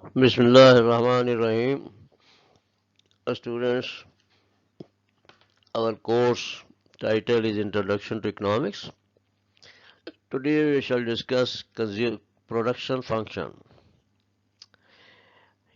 Bismillah ar-Rahman ar-Rahim. Students, our course title is Introduction to Economics. Today we shall discuss production function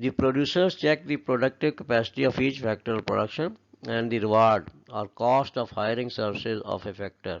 The producers check the productive capacity of each factor of production and the reward or cost of hiring services of a factor.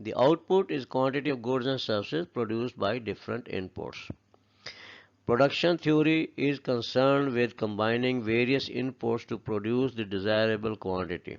The output is quantity of goods and services produced by different inputs. Production theory is concerned with combining various inputs to produce the desirable quantity.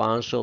500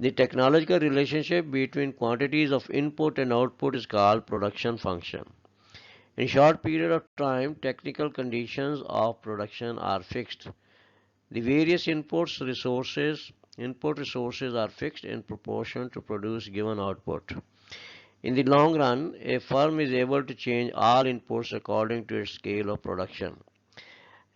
The technological relationship between quantities of input and output is called production function. In short period of time, technical conditions of production are fixed. The various input resources are fixed in proportion to produce given output. In the long run, a firm is able to change all inputs according to its scale of production.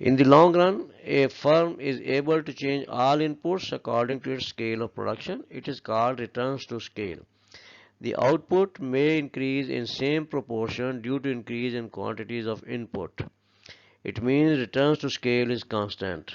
In the long run, a firm is able to change all inputs according to its scale of production. It is called returns to scale. The output may increase in same proportion due to increase in quantities of input. It means returns to scale is constant.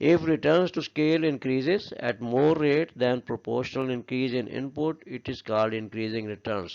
If returns to scale increases at more rate than proportional increase in input, it is called increasing returns.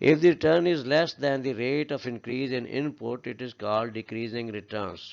If the return is less than the rate of increase in input, it is called decreasing returns.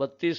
32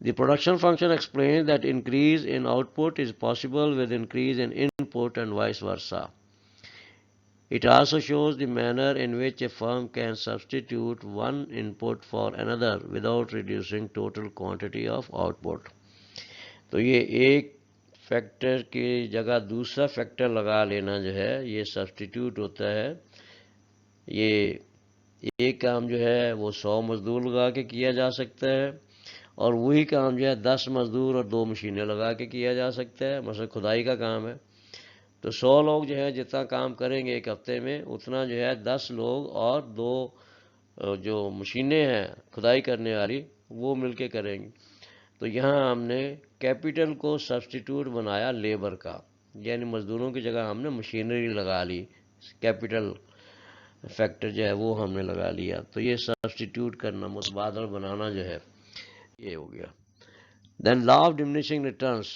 The production function explains that increase in output is possible with increase in input and vice versa. It also shows the manner in which a firm can substitute one input for another without reducing total quantity of output. تو یہ ایک factor کی جگہ دوسرا factor لگا لینا جو ہے یہ سبسٹیٹیوٹ ہوتا ہے. یہ ایک کام جو ہے وہ 100 مزدور لگا کے کیا جا سکتا ہے، اور وہی کام جو ہے 10 مزدور اور 2 مشینیں لگا کے کیا جا سکتا ہے. مثلا کھدائی کا کام ہے تو 100 لوگ جو ہے جتنا کام کریں گے ایک ہفتے میں، اتنا جو ہے 10 لوگ اور 2 جو مشینیں ہیں کھدائی کرنے والی وہ مل کے کریں گی. تو یہاں ہم نے کیپٹل کو سبسٹیٹیوٹ بنایا لیبر کا، یعنی مزدوروں کی جگہ ہم نے مشینری لگا لی، کیپٹل فیکٹر جو ہے وہ ہم نے لگا لیا. تو یہ سبسٹیٹیوٹ کرنا، متبادل بنانا جو ہے یہ ہو گیا. دین لا آف ڈیمنیشنگ ریٹرنس،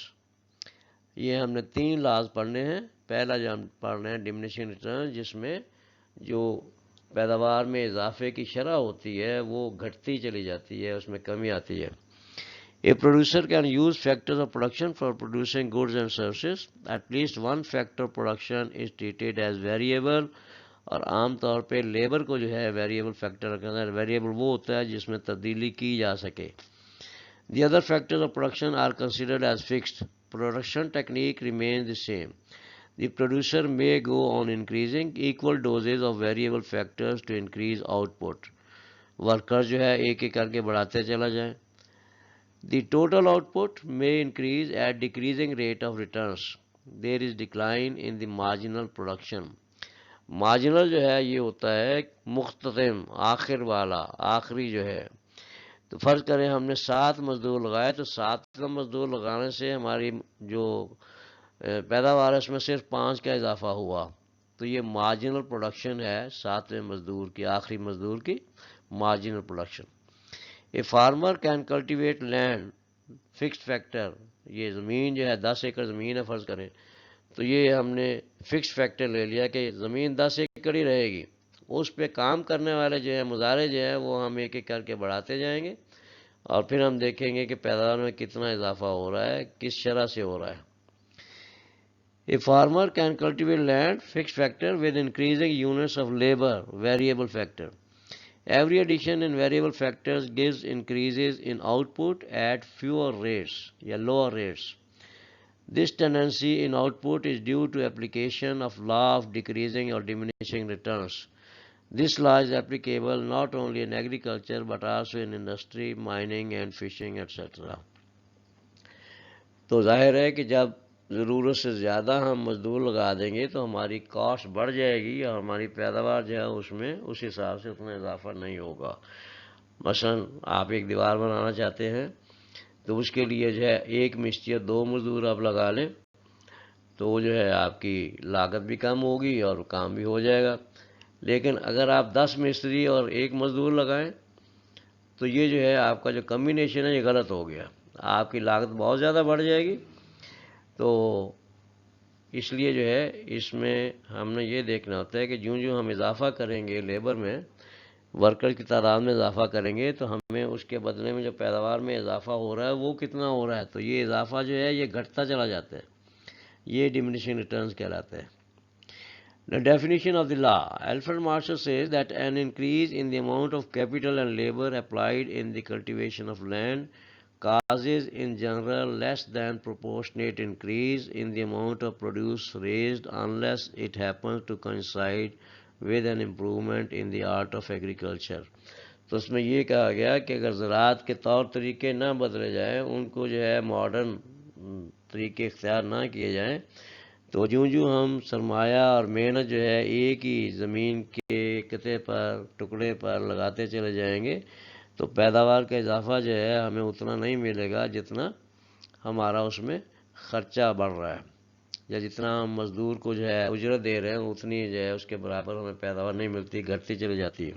یہ ہم نے 3 لاز پڑھنے ہیں. پہلا جو ہم پڑھ رہے ہیں ڈیمنیشنگ ریٹرنس، جس میں جو پیداوار میں اضافے کی شرح ہوتی ہے وہ گھٹتی چلی جاتی ہے، اس میں کمی آتی ہے. A producer can use factors of production for producing goods and services. At least one factor of production is treated as variable، اور عام طور پہ لیبر کو جو ہے ویریبل فیکٹر رکھا جاتا ہے. ویریبل وہ ہوتا ہے جس میں تبدیلی کی جا سکے. The other factors of production are considered as fixed. Production technique remains the same. The producer may go on increasing equal doses of variable factors to increase output. Workers جو ہے ایک ایک کر کے بڑھاتے چلا جائیں. The total output may increase at decreasing rate of returns. There is decline in the marginal production. Marginal جو ہے یہ ہوتا ہے مختتم، آخر والا، آخری جو ہے. تو فرض کریں ہم نے 7 مزدور لگائے، تو 7 مزدور لگانے سے ہماری جو پیداوار ہے اس میں صرف 5 کا اضافہ ہوا. تو یہ مارجنل پروڈکشن ہے 7ویں مزدور کی، آخری مزدور کی marginal production. A farmer can cultivate land fixed factor. یہ زمین جو ہے 10 ایکڑ زمین ہے فرض کریں، تو یہ ہم نے فکس فیکٹر لے لیا کہ زمین 10 ایکڑ ہی رہے گی. اس پہ کام کرنے والے جو ہیں مظاہرے جو ہیں وہ ہم ایک ایک کر کے بڑھاتے جائیں گے، اور پھر ہم دیکھیں گے کہ پیداوار میں کتنا اضافہ ہو رہا ہے، کس شرح سے ہو رہا ہے. A farmer can cultivate land fixed factor with increasing units of labor variable factor. Every addition in variable factors gives increases in output at fewer rates یا lower rates. This tendency in output is due to application of law of decreasing or diminishing returns. This law is applicable not only in agriculture but also in industry, mining and fishing etc. تو ظاہر ہے کہ جب ضرورت سے زیادہ ہم مزدور لگا دیں گے تو ہماری کاسٹ بڑھ جائے گی، اور ہماری پیداوار جو ہے اس میں اس حساب سے اتنا اضافہ نہیں ہوگا. مثلا آپ ایک دیوار بنانا چاہتے ہیں تو اس کے لیے جو ہے 1 مستری اور 2 مزدور آپ لگا لیں تو وہ جو ہے آپ کی لاگت بھی کم ہوگی اور کام بھی ہو جائے گا. لیکن اگر آپ 10 مستری اور 1 مزدور لگائیں تو یہ جو ہے آپ کا جو کمبینیشن ہے یہ غلط ہو گیا، آپ کی لاگت بہت زیادہ بڑھ جائے گی. تو اس لیے جو ہے اس میں ہم نے یہ دیکھنا ہوتا ہے کہ جو ہم اضافہ کریں گے لیبر میں، ورکر کی تعداد میں اضافہ کریں گے تو ہمیں اس کے بدلے میں جو پیداوار میں اضافہ ہو رہا ہے وہ کتنا ہو رہا ہے. تو یہ اضافہ جو ہے یہ گھٹتا چلا جاتا ہے، یہ ڈیمنیشنگ ریٹرنز کہلاتے ہیں. The definition of the law. Alfred Marshall says that an increase in the amount of capital and labor applied in the cultivation of land causes in general less than proportionate increase in the amount of produce raised unless it happens to coincide with an improvement in the art of agriculture. تو اس میں یہ کہا گیا کہ اگر زراعت کے طور طریقے نہ بدلے جائیں، ان کو جو ہے ماڈرن طریقے اختیار نہ کیے جائیں، تو جو ہم سرمایہ اور محنت جو ہے ایک ہی زمین کے قطعے پر ٹکڑے پر لگاتے چلے جائیں گے تو پیداوار کا اضافہ جو ہے ہمیں اتنا نہیں ملے گا جتنا ہمارا اس میں خرچہ بڑھ رہا ہے، یا جتنا ہم مزدور کو جو ہے اجرت دے رہے ہیں اتنی جو ہے اس کے برابر ہمیں پیداوار نہیں ملتی، گھٹتی چلی جاتی ہے.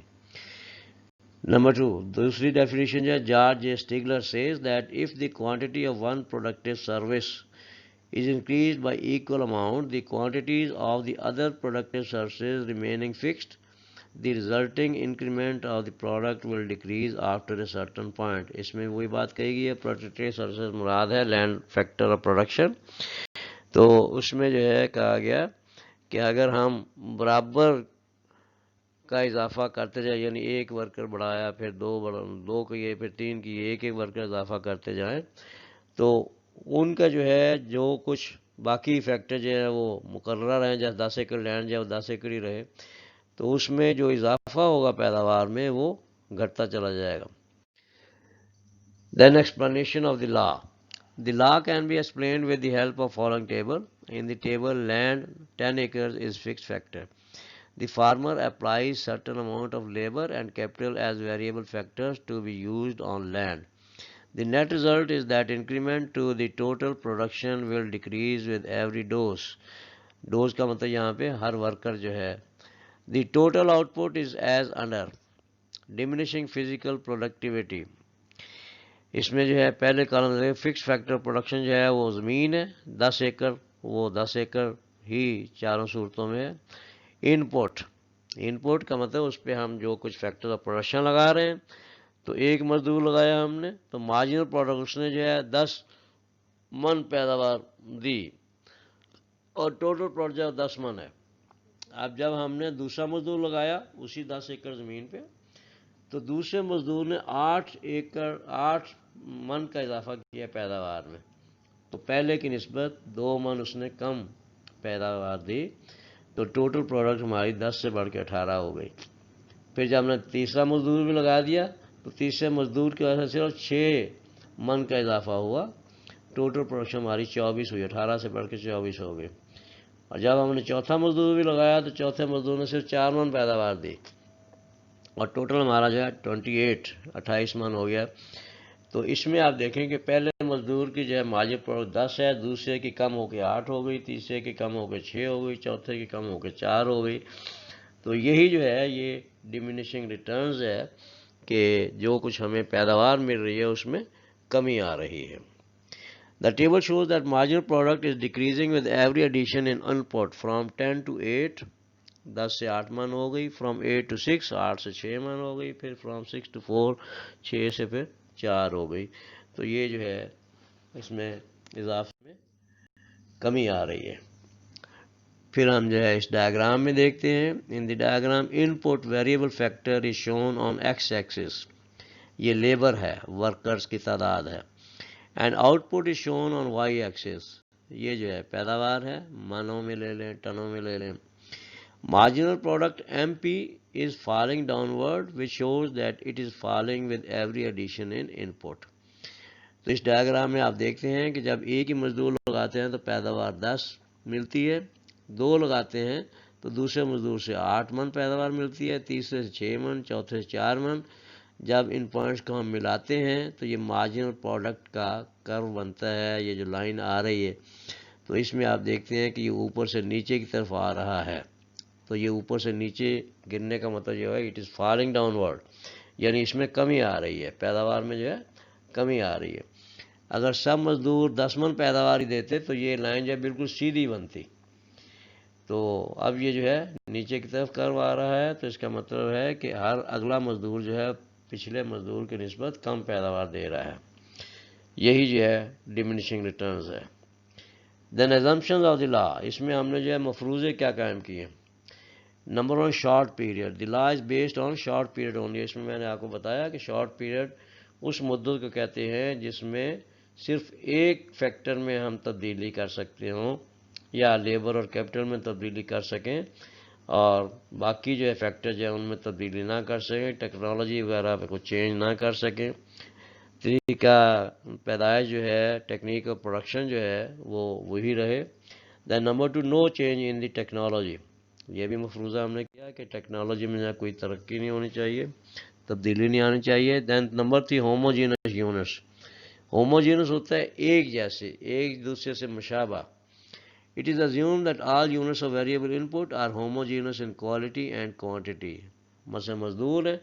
نمبر 2، دوسری ڈیفینیشن جو ہے George اسٹیگلر says that if the quantity of one productive service is increased by equal amount, the quantities of the other productive services remaining fixed, the resulting increment of the product will decrease after a certain point. اس میں وہی بات کہی گئی ہے، productive services مراد ہے land factor of production. تو اس میں جو ہے کہا گیا کہ اگر ہم برابر کا اضافہ کرتے جائیں، یعنی ایک ورکر بڑھایا، پھر دو کیے، پھر تین کیے، ایک ورکر اضافہ کرتے جائیں، تو ان کا جو ہے جو کچھ باقی فیکٹر جو ہے وہ مقررہ رہیں، جیسے 10 ایکڑ لینڈ جو ہے وہ 10 ایکڑ ہی رہے، تو اس میں جو اضافہ ہوگا پیداوار میں وہ گھٹتا چلا جائے گا. Then explanation of the law. The law can be explained with the help of following table. In the table, land 10 acres is fixed factor. The farmer applies certain amount of labor and capital as variable factors to be used on land. The net result is that increment to the total production will decrease with every dose. Dose کا مطلب یہاں پہ ہر worker جو ہے. The total output is as under. Diminishing physical productivity. اس میں جو ہے پہلے کالم فکس فیکٹر پروڈکشن جو ہے وہ زمین ہے 10 ایکڑ، وہ 10 ایکڑ ہی چاروں صورتوں میں ہے. ان پٹ کا مطلب اس پہ ہم جو کچھ فیکٹر آف پروڈکشن لگا رہے ہیں، تو ایک مزدور لگایا ہم نے تو مارجنل پروڈکٹ نے جو ہے 10 من پیداوار دی اور ٹوٹل پروڈکٹ 10 من ہے. اب جب ہم نے دوسرا مزدور لگایا اسی 10 ایکڑ زمین پہ، تو دوسرے مزدور نے 8 من کا اضافہ کیا پیداوار میں، تو پہلے کی نسبت 2 من اس نے کم پیداوار دی، تو ٹوٹل پروڈکٹ ہماری 10 سے بڑھ کے 18 ہو گئی. پھر جب ہم نے تیسرا مزدور بھی لگا دیا تو تیسرے مزدور کی وجہ سے صرف 6 من کا اضافہ ہوا، ٹوٹل پروڈکشن ہماری 24 ہوئی، 18 سے بڑھ کے 24 ہو گئی. اور جب ہم نے چوتھا مزدور بھی لگایا تو چوتھے مزدور نے صرف 4 من پیداوار دی اور ٹوٹل ہمارا جو ہے 28 من ہو گیا. تو اس میں آپ دیکھیں کہ پہلے مزدور کی جو ہے مارجن پروڈکٹ 10 ہے، دوسرے کی کم ہو کے 8 ہو گئی، تیسرے کی کم ہو کے 6 ہو گئی، چوتھے کی کم ہو کے 4 ہو گئی. تو یہی جو ہے یہ ڈیمینشنگ ریٹرنز ہے کہ جو کچھ ہمیں پیداوار مل رہی ہے اس میں کمی آ رہی ہے. The table shows that marginal product is decreasing with every addition in input from 10 to 8. 10 سے 8 من ہو گئی، فرام 8 to 6، 8 سے 6 من ہو گئی، پھر فرام 6 to 4، 6 سے پھر 4 ہو گئی. تو یہ جو ہے اس میں اضافے میں کمی آ رہی ہے. پھر ہم جو ہے اس ڈائیگرام میں دیکھتے ہیں. In the diagram input variable factor is shown on X axis, یہ لیبر ہے، ورکرز کی تعداد ہے. And output is shown on Y axis, یہ جو ہے پیداوار ہے، منوں میں لے لیں، ٹنوں میں لے لیں. Marginal product MP is falling downward, which shows that it is falling with every addition in input. تو اس ڈائیگرام میں آپ دیکھتے ہیں کہ جب ایک ہی مزدور لگاتے ہیں تو پیداوار 10 ملتی ہے، 2 لگاتے ہیں تو دوسرے مزدور سے 8 من پیداوار ملتی ہے، تیسرے سے 6 من، چوتھے سے 4 من. جب ان پوائنٹس کو ہم ملاتے ہیں تو یہ مارجنل پروڈکٹ کا کرو بنتا ہے، یہ جو لائن آ رہی ہے. تو اس میں آپ دیکھتے ہیں کہ یہ اوپر سے نیچے کی طرف آ رہا ہے. تو یہ اوپر سے نیچے گرنے کا مطلب جو ہے it is falling down word, یعنی اس میں کمی آ رہی ہے، پیداوار میں جو ہے کمی آ رہی ہے. اگر سب مزدور 10 من پیداوار ہی دیتے تو یہ لائن جو ہے بالکل سیدھی بنتی. تو اب یہ جو ہے نیچے کی طرف کرو آ رہا ہے، تو اس کا مطلب ہے کہ ہر اگلا مزدور جو ہے پچھلے مزدور کی نسبت کم پیداوار دے رہا ہے. یہی جو ہے ڈیمینشنگ ریٹرنز ہے. دین ایزمپشنز آف دی لا، اس میں ہم نے جو ہے مفروضے کیا قائم کیے. Number 1 short period, the law is based on short period only. اس میں نے آپ کو بتایا کہ شارٹ پیریڈ اس مدت کو کہتے ہیں جس میں صرف ایک فیکٹر میں ہم تبدیلی کر سکتے ہوں یا لیبر اور کیپٹل میں تبدیلی کر سکیں، اور باقی جو ہے فیکٹر جو ہے ان میں تبدیلی نہ کر سکیں، ٹیکنالوجی وغیرہ پہ کچھ چینج نہ کر سکیں. طریقہ پیدائش جو ہے، ٹیکنیک اور پروڈکشن جو ہے وہ وہی رہے. Then number 2 no change in the technology, یہ بھی مفروضہ ہم نے کیا کہ ٹیکنالوجی میں کوئی ترقی نہیں ہونی چاہیے، تبدیلی نہیں آنی چاہیے. Then number 3 homogeneous units. Homogeneous ہوتا ہے ایک جیسے، ایک دوسرے سے مشابہ. It is assumed that all units of variable input are homogeneous in quality and quantity. مثلا مزدور ہے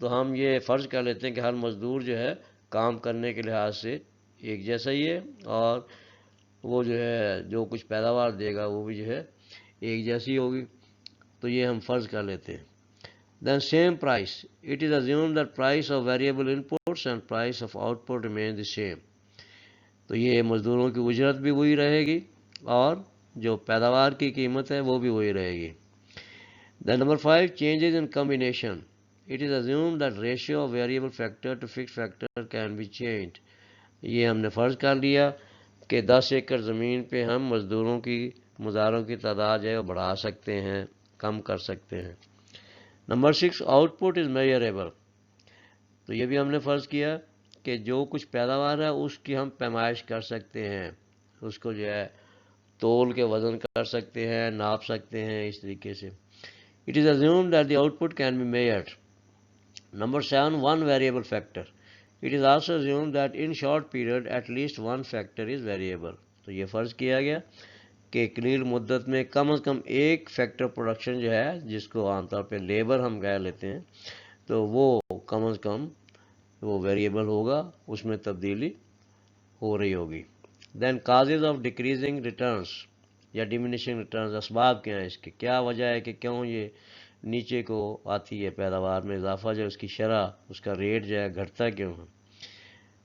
تو ہم یہ فرض کر لیتے ہیں کہ ہر مزدور جو ہے کام کرنے کے لحاظ سے ایک جیسا ہی ہے، اور وہ جو ہے جو کچھ پیداوار دے گا وہ بھی جو ہے ایک جیسی ہوگی. تو یہ ہم فرض کر لیتے ہیں. Then same price. It is assumed that price of variable inputs and price of output remain the same. تو یہ مزدوروں کی اجرت بھی وہی رہے گی اور جو پیداوار کی قیمت ہے وہ بھی وہی رہے گی. Then number 5, changes in combination. It is assumed that ratio of variable factor to fixed factor can be changed. یہ ہم نے فرض کر لیا کہ 10 ایکڑ زمین پہ ہم مزاروں کی تعداد جو ہے وہ بڑھا سکتے ہیں، کم کر سکتے ہیں. نمبر 6, آؤٹ پٹ از میجریبل. تو یہ بھی ہم نے فرض کیا کہ جو کچھ پیداوار ہے اس کی ہم پیمائش کر سکتے ہیں، اس کو جو ہے تول کے وزن کر سکتے ہیں، ناپ سکتے ہیں اس طریقے سے. It is assumed that the output can be measured. Number 7, one variable factor. It is also assumed that in short period at least one factor is variable. تو یہ فرض کیا گیا کہ قلیل مدت میں کم از کم ایک فیکٹر پروڈکشن جو ہے جس کو عام طور پہ لیبر ہم کہہ لیتے ہیں، تو وہ کم از کم وہ ویریبل ہوگا، اس میں تبدیلی ہو رہی ہوگی. Then causes of decreasing returns یا ڈیمینیشنگ ریٹرنز، اسباب کیا ہیں اس کے، کیا وجہ ہے کہ کیوں یہ نیچے کو آتی ہے پیداوار میں اضافہ، جو اس کی شرح، اس کا ریٹ جو ہے گھٹتا کیوں ہے.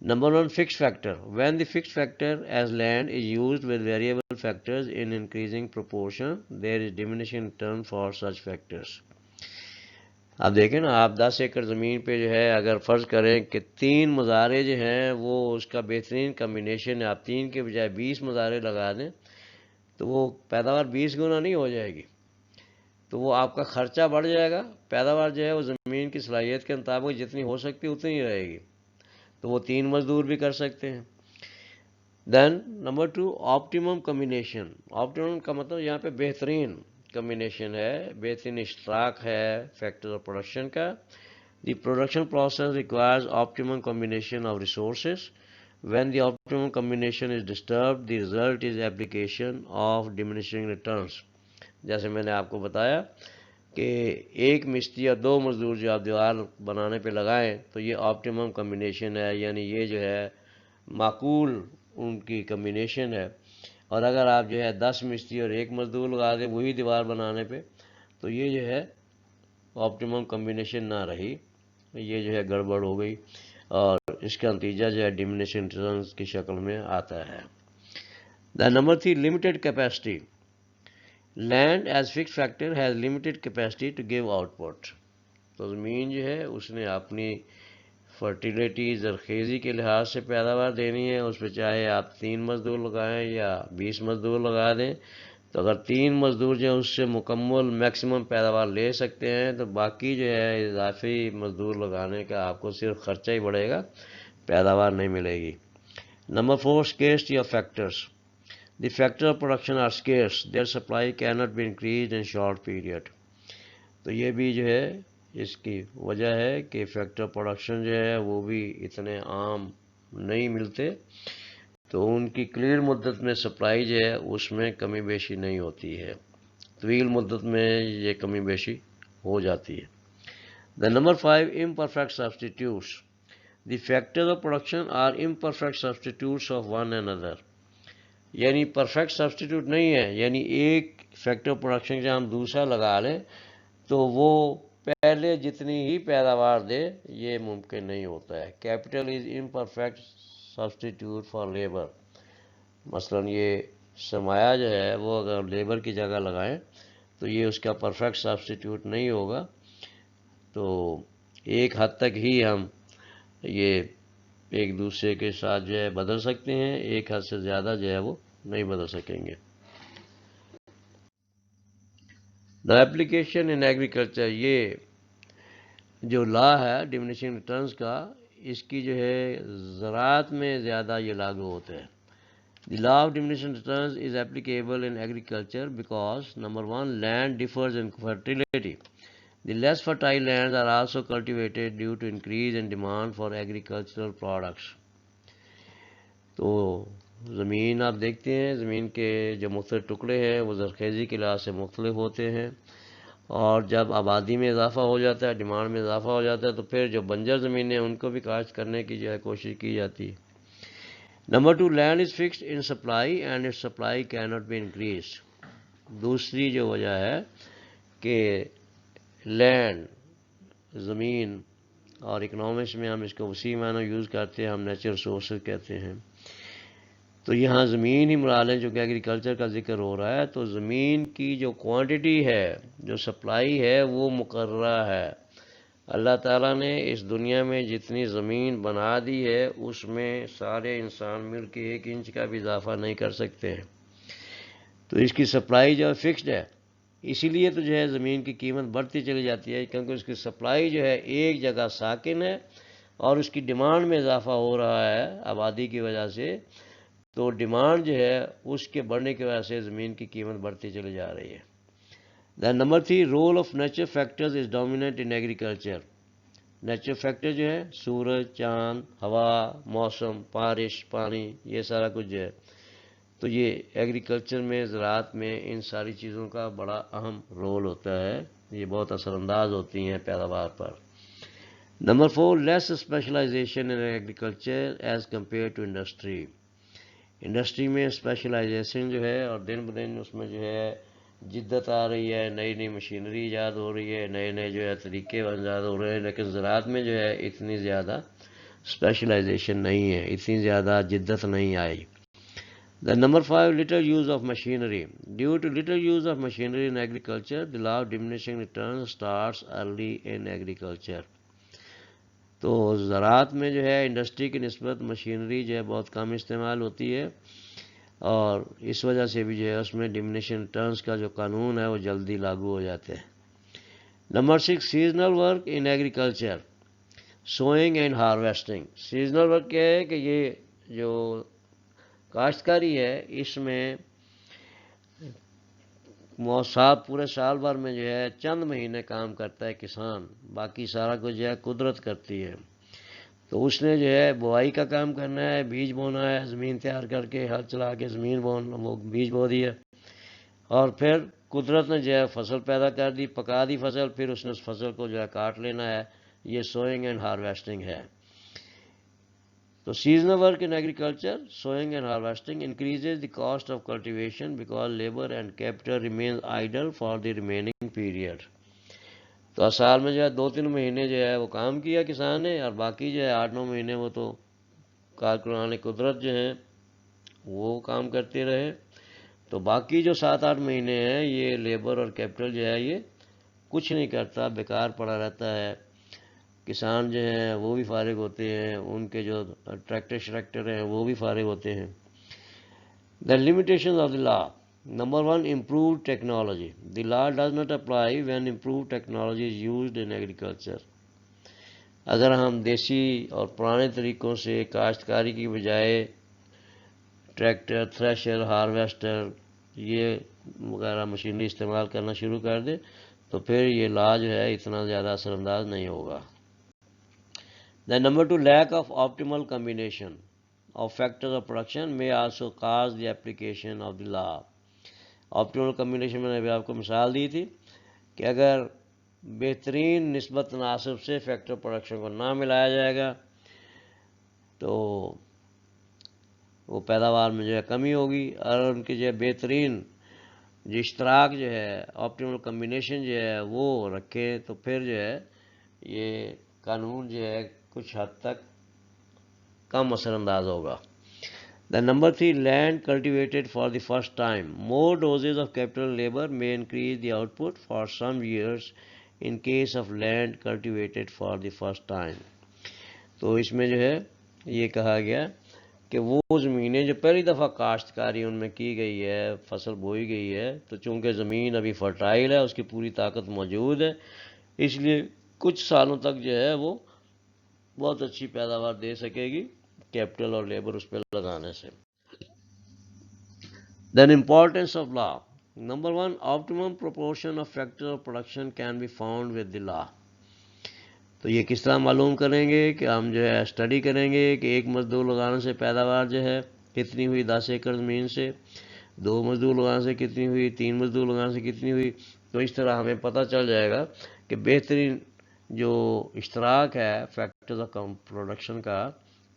Number 1، fix factor. When the fix factor as land is used with variable factors in increasing proportion there is diminishing return for such factors. اب دیکھیں نا، آپ 10 ایکڑ زمین پہ جو ہے اگر فرض کریں کہ 3 مزارے جو ہیں وہ اس کا بہترین کمبینیشن ہے، آپ 3 کے بجائے 20 مزارے لگا دیں تو وہ پیداوار 20 گنا نہیں ہو جائے گی، تو وہ آپ کا خرچہ بڑھ جائے گا، پیداوار جو ہے وہ زمین کی صلاحیت کے مطابق جتنی ہو سکتی اتنی ہی رہے گی، تو وہ 3 مزدور بھی کر سکتے ہیں. دین نمبر 2، آپٹیمم کمبینیشن. آپٹیمم کا مطلب یہاں پہ بہترین کمبینیشن ہے، بہترین اشتراک ہے فیکٹر آف پروڈکشن کا. The production process requires optimum combination of resources. When the optimum combination is disturbed, the result is application of diminishing returns. جیسے میں نے آپ کو بتایا کہ ایک مستری یا 2 مزدور جو آپ دیوار بنانے پہ لگائیں تو یہ آپٹیمم کمبینیشن ہے، یعنی یہ جو ہے معقول ان کی کمبینیشن ہے. اور اگر آپ جو ہے 10 مستری اور 1 مزدور لگا دیں وہی دیوار بنانے پہ تو یہ جو ہے آپٹیمم کمبینیشن نہ رہی، یہ جو ہے گڑبڑ ہو گئی اور اس کا نتیجہ جو ہے ڈیمینیشنگ ریٹرنز کی شکل میں آتا ہے. Number 3، limited capacity. Land is fix factor has limited capacity to give output. تو زمین جو ہے اس نے اپنی فرٹیلیٹی، زرخیزی کے لحاظ سے پیداوار دینی ہے، اس پہ چاہے آپ 3 مزدور لگائیں یا 20 مزدور لگا دیں، تو اگر 3 مزدور جو ہے اس سے مکمل میکسیمم پیداوار لے سکتے ہیں تو باقی جو ہے اضافی مزدور لگانے کا آپ کو صرف خرچہ ہی بڑھے گا، پیداوار نہیں ملے گی. Number 4، scarcity of factors. The factors of production are scarce. Their supply cannot be increased in short period. تو یہ بھی جو ہے اس کی وجہ ہے کہ فیکٹر پروڈکشن جو ہے وہ بھی اتنے عام نہیں ملتے، تو ان کی قلیل مدت میں سپلائی جو ہے اس میں کمی بیشی نہیں ہوتی ہے، طویل مدت میں یہ کمی بیشی ہو جاتی ہے. The number 5، imperfect substitutes. The factors of production are imperfect substitutes of one another. یعنی پرفیکٹ سبسٹیٹیوٹ نہیں ہے، یعنی ایک فیکٹر پروڈکشن جب ہم دوسرا لگا لیں تو وہ پہلے جتنی ہی پیداوار دے، یہ ممکن نہیں ہوتا ہے. Capital is imperfect substitute for labour. مثلا یہ سرمایہ جو ہے وہ اگر لیبر کی جگہ لگائیں تو یہ اس کا پرفیکٹ سبسٹیٹیوٹ نہیں ہوگا، تو ایک حد تک ہی ہم یہ ایک دوسرے کے ساتھ جو ہے بدل سکتے ہیں، ایک حد سے زیادہ جو ہے وہ نہیں بدل سکیں گے. The application in agriculture. یہ جو لا ہے ڈیمینیشنگ ریٹرنز کا، اس کی جو ہے زراعت میں زیادہ یہ لاگو ہوتا ہے. The law of diminishing returns is applicable in agriculture because number 1، land differs in fertility. The less fertile lands are also cultivated due to increase in demand for agricultural products. تو زمین آپ دیکھتے ہیں، زمین کے جو مختلف ٹکڑے ہیں وہ زرخیزی کے لحاظ سے مختلف ہوتے ہیں، اور جب آبادی میں اضافہ ہو جاتا ہے، ڈیمانڈ میں اضافہ ہو جاتا ہے، تو پھر جو بنجر زمینیں ہیں ان کو بھی کاشت کرنے کی جو ہے کوشش کی جاتی ہے. Number 2، land is fixed in supply and it supply کی ناٹ بی انکریز. دوسری جو وجہ ہے کہ لینڈ، زمین، اور اکنامکس میں ہم اس کو وسیع معنی یوز کرتے ہیں، ہم نیچرل ریسورسز کہتے ہیں. تو یہاں زمین ہی مراد ہے، جو کہ ایگریکلچر کا ذکر ہو رہا ہے، تو زمین کی جو کوانٹٹی ہے، جو سپلائی ہے، وہ مقررہ ہے۔ اللہ تعالیٰ نے اس دنیا میں جتنی زمین بنا دی ہے، اس میں سارے انسان مل کے 1 انچ کا بھی اضافہ نہیں کر سکتے ہیں، تو اس کی سپلائی جو ہے فکسڈ ہے۔ اسی لیے تو جو ہے زمین کی قیمت بڑھتی چلی جاتی ہے، کیونکہ اس کی سپلائی جو ہے ایک جگہ ساکن ہے اور اس کی ڈیمانڈ میں اضافہ ہو رہا ہے آبادی کی وجہ سے، تو ڈیمانڈ جو ہے اس کے بڑھنے کی وجہ سے زمین کی قیمت بڑھتی چلی جا رہی ہے۔ Then number 3، role of natural factors is dominant in agriculture. Natural factor جو ہے سورج، چاند، ہوا، موسم، بارش، پانی، یہ سارا کچھ جو ہے، تو یہ ایگریکلچر میں، زراعت میں ان ساری چیزوں کا بڑا اہم رول ہوتا ہے، یہ بہت اثر انداز ہوتی ہیں پیداوار پر۔ Number 4، less specialisation in agriculture as compare to industry. Industry میں اسپیشلائزیشن جو ہے، اور دن بدن اس میں جو ہے جدت آ رہی ہے، نئی نئی مشینری ایجاد ہو رہی ہے، نئے نئے جو ہے طریقے ایجاد ہو رہے ہیں، لیکن زراعت میں جو ہے اتنی زیادہ اسپیشلائزیشن نہیں ہے، اتنی زیادہ جدت نہیں آئی۔ Then number 5, little use of machinery. Due to little use of machinery in agriculture, the law of diminishing returns starts early in agriculture. تو زراعت میں جو ہے انڈسٹری کی نسبت مشینری جو ہے بہت کم استعمال ہوتی ہے، اور اس وجہ سے بھی جو ہے اس میں ڈمنیشنگ ریٹرنز کا جو قانون ہے وہ جلدی لاگو ہو جاتے ہیں۔ Number 6، seasonal work in agriculture, swing and harvesting. Seasonal work کیا ہے کہ یہ جو کاشتکاری ہے، اس میں پورے سال بھر میں جو ہے چند مہینے کام کرتا ہے کسان، باقی سارا کچھ جو ہے قدرت کرتی ہے۔ تو اس نے جو ہے بوائی کا کام کرنا ہے، بیج بونا ہے، زمین تیار کر کے ہل چلا کے زمین وہ بیج بو دیا، اور پھر قدرت نے جو ہے فصل پیدا کر دی، پکا دی فصل، پھر اس نے اس فصل کو جو ہے کاٹ لینا ہے، یہ سوئنگ اینڈ ہارویسٹنگ ہے۔ تو seasonal work in agriculture, sowing and harvesting, increases the cost of cultivation because labor and capital remains idle for the remaining period. تو سال میں جو ہے 2-3 مہینے جو ہے وہ کام کیا کسان نے، اور باقی جو ہے 8-9 مہینے وہ تو کارکنان قدرت جو ہیں وہ کام کرتے رہے، تو باقی جو 7-8 مہینے ہیں یہ لیبر اور کیپٹل جو ہے یہ کچھ نہیں کرتا، بیکار پڑا رہتا ہے۔ کسان جو ہیں وہ بھی فارغ ہوتے ہیں، ان کے جو ٹریکٹر ہیں وہ بھی فارغ ہوتے ہیں۔ The limitations of the law. Number 1, improved technology. The law does not apply when improved technology is used in agriculture. اگر ہم دیسی اور پرانے طریقوں سے کاشتکاری کی بجائے ٹریکٹر، تھریشر، ہارویسٹر یہ وغیرہ مشینری استعمال کرنا شروع کر دیں تو پھر یہ لا جو ہے اتنا زیادہ اثر انداز نہیں ہوگا۔ Then number 2, lack of optimal combination of factors of production may also cause the application of the law. Optimal combination میں نے ابھی آپ کو مثال دی تھی کہ اگر بہترین نسبت تناسب سے فیکٹر پروڈکشن کو نہ ملایا جائے گا تو وہ پیداوار میں جو ہے کمی ہوگی، اور ان کی جو ہے بہترین جو اشتراک جو ہے، آپٹیمل کمبینیشن جو ہے وہ رکھے تو پھر جو ہے یہ قانون جو ہے کچھ حد تک کم اثر انداز ہوگا۔ Then number 3, land cultivated for the first time. More doses of capital labor may increase the output for some years in case of land cultivated for the first time. تو اس میں جو ہے یہ کہا گیا کہ وہ زمینیں جو پہلی دفعہ کاشتکاری ان میں کی گئی ہے، فصل بوئی گئی ہے، تو چونکہ زمین ابھی فرٹائل ہے، اس کی پوری طاقت موجود ہے، اس لیے کچھ سالوں تک جو ہے وہ بہت اچھی پیداوار دے سکے گی کیپٹل اور لیبر اس پہ لگانے سے۔ Then importance of law. Number 1, optimum proportion of factors of production can be found with the law. تو یہ کس طرح معلوم کریں گے کہ ہم جو ہے اسٹڈی کریں گے کہ ایک مزدور لگانے سے پیداوار جو ہے کتنی ہوئی 10 ایکڑ زمین سے، 2 مزدور لگانے سے کتنی ہوئی، 3 مزدور لگانے سے کتنی ہوئی، تو اس طرح ہمیں پتہ چل جائے گا کہ بہترین جو اشتراک ہے فیکٹرز آف پروڈکشن کا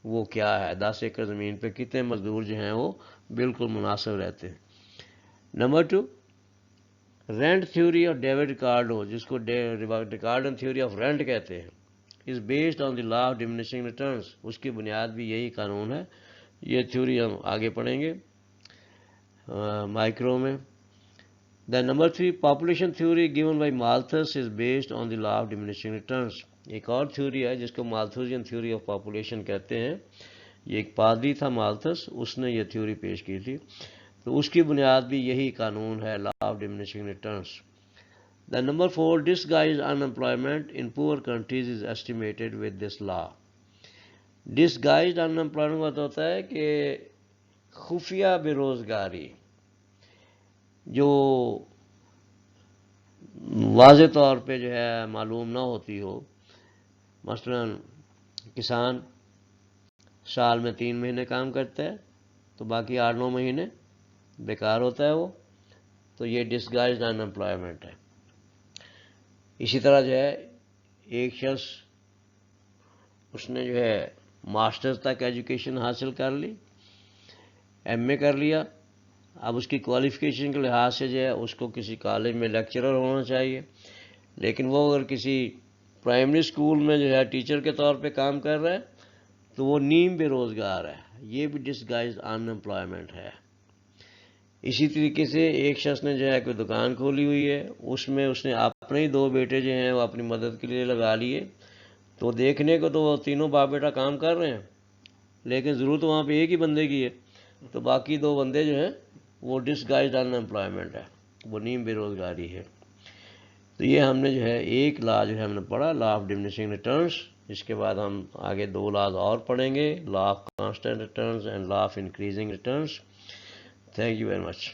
وہ کیا ہے، 10 ایکڑ زمین پہ کتنے مزدور جو ہیں وہ بالکل مناسب رہتے ہیں۔ Number 2، rent theory of David Ricardo, جس کو ریکارڈن تھیوری آف رینٹ کہتے ہیں، is based on the law of diminishing returns. اس کی بنیاد بھی یہی قانون ہے یہ تھیوری ہم آگے پڑھیں گے مائکرو میں. Then number 3, population theory given by Malthus is based on the law of diminishing returns. ایک اور تھیوری ہے جس کو مالتھوزین تھیوری آف پاپولیشن کہتے ہیں. یہ ایک پادری تھا مالتھس، اس نے یہ تھیوری پیش کی تھی. تو اس کی بنیاد بھی یہی قانون ہے، law of diminishing returns. Then number 4, disguised unemployment in poor countries is estimated with this law. Disguised unemployment ہوتا ہے کہ خفیہ بے روزگاری جو واضح طور پہ جو ہے معلوم نہ ہوتی ہو. مثلا کسان سال میں 3 مہینے کام کرتا ہے تو باقی 8-9 مہینے بیکار ہوتا ہے وہ، تو یہ ڈسگائزڈ ان امپلائمنٹ ہے. اسی طرح جو ہے ایک شخص اس نے جو ہے ماسٹرز تک ایجوکیشن حاصل کر لی، ایم اے کر لیا، اب اس کی کوالیفیکیشن کے لحاظ سے جو ہے اس کو کسی کالج میں لیکچرر ہونا چاہیے، لیکن وہ اگر کسی پرائمری اسکول میں جو ہے ٹیچر کے طور پہ کام کر رہا ہے تو وہ نیم بے روزگار ہے. یہ بھی ڈسگائزڈ ان امپلائمنٹ ہے. اسی طریقے سے ایک شخص نے جو ہے کوئی دکان کھولی ہوئی ہے، اس میں اس نے اپنے ہی 2 بیٹے جو ہیں وہ اپنی مدد کے لیے لگا لیے، تو دیکھنے کو تو وہ تینوں باپ بیٹا کام کر رہے ہیں لیکن ضرورت وہاں پہ ایک ہی بندے کی ہے، تو باقی 2 بندے جو ہیں وہ ڈسگائزڈ ان امپلائمنٹ ہے، وہ نیم بے روزگاری ہے. تو یہ ہم نے جو ہے ایک لا جو ہے ہم نے پڑھا، لا آف ڈیمنشنگ ریٹرنس. اس کے بعد ہم آگے 2 لاز اور پڑھیں گے، law of constant returns and law of increasing returns. Thank you very much.